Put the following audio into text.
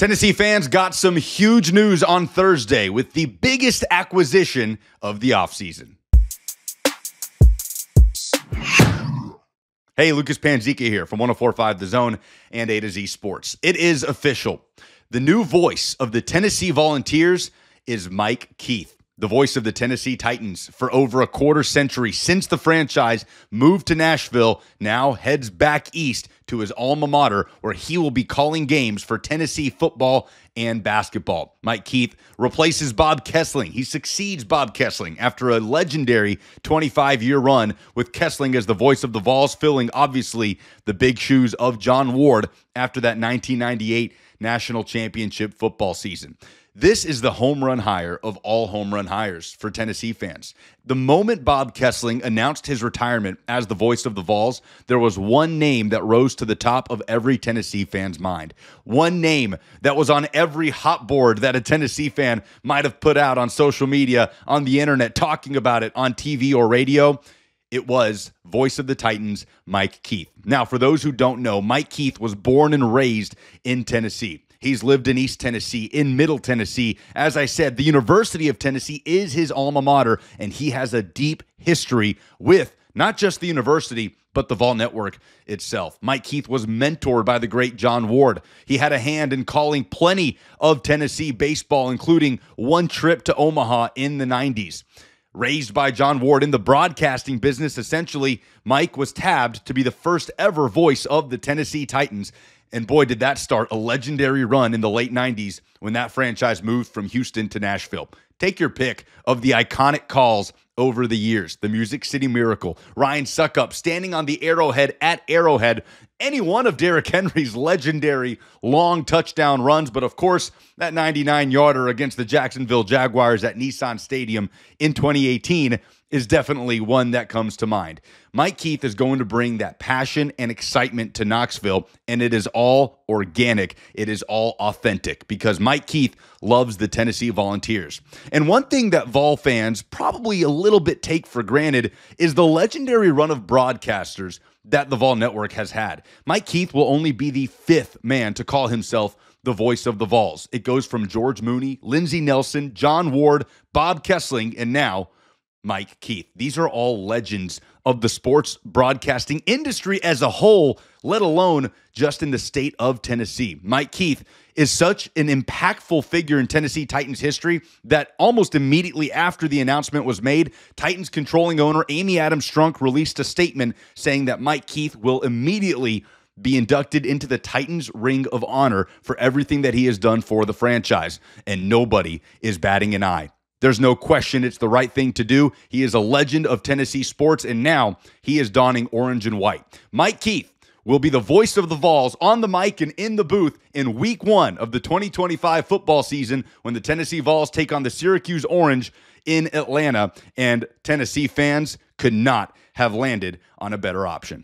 Tennessee fans got some huge news on Thursday with the biggest acquisition of the offseason. Hey, Lucas Panzica here from 104.5 The Zone and A to Z Sports. It is official. The new voice of the Tennessee Volunteers is Mike Keith, the voice of the Tennessee Titans for over a quarter century since the franchise moved to Nashville, now heads back east to his alma mater where he will be calling games for Tennessee football and basketball. Mike Keith replaces Bob Kessling. He succeeds Bob Kessling after a legendary 25-year run with Kessling as the voice of the Vols, filling obviously the big shoes of John Ward after that 1998 national championship football season. This is the home run hire of all home run hires for Tennessee fans. The moment Bob Kessling announced his retirement as the voice of the Vols, there was one name that rose to the top of every Tennessee fan's mind. One name that was on every hot board that a Tennessee fan might have put out on social media, on the internet, talking about it on TV or radio. It was voice of the Titans, Mike Keith. Now, for those who don't know, Mike Keith was born and raised in Tennessee. He's lived in East Tennessee, in Middle Tennessee. As I said, the University of Tennessee is his alma mater, and he has a deep history with not just the university, but the Vol Network itself. Mike Keith was mentored by the great John Ward. He had a hand in calling plenty of Tennessee baseball, including one trip to Omaha in the 90s. Raised by John Ward in the broadcasting business, essentially, Mike was tabbed to be the first ever voice of the Tennessee Titans. And boy, did that start a legendary run in the late 90s when that franchise moved from Houston to Nashville. Take your pick of the iconic calls over the years. The Music City Miracle, Ryan Suckup standing on the Arrowhead at Arrowhead, any one of Derrick Henry's legendary long touchdown runs, but of course, that 99-yarder against the Jacksonville Jaguars at Nissan Stadium in 2018 is definitely one that comes to mind. Mike Keith is going to bring that passion and excitement to Knoxville, and it is all organic. It is all authentic because Mike Keith loves the Tennessee Volunteers. And one thing that Vol fans probably a little bit take for granted is the legendary run of broadcasters that the Vol Network has had. Mike Keith will only be the fifth man to call himself the voice of the Vols. It goes from George Mooney, Lindsey Nelson, John Ward, Bob Kessling, and now Mike Keith. These are all legends of the sports broadcasting industry as a whole, let alone just in the state of Tennessee. Mike Keith is such an impactful figure in Tennessee Titans history that almost immediately after the announcement was made, Titans controlling owner Amy Adams Strunk released a statement saying that Mike Keith will immediately be inducted into the Titans Ring of Honor for everything that he has done for the franchise, and nobody is batting an eye. There's no question it's the right thing to do. He is a legend of Tennessee sports, and now he is donning orange and white. Mike Keith will be the voice of the Vols on the mic and in the booth in Week 1 of the 2025 football season when the Tennessee Vols take on the Syracuse Orange in Atlanta, and Tennessee fans could not have landed on a better option.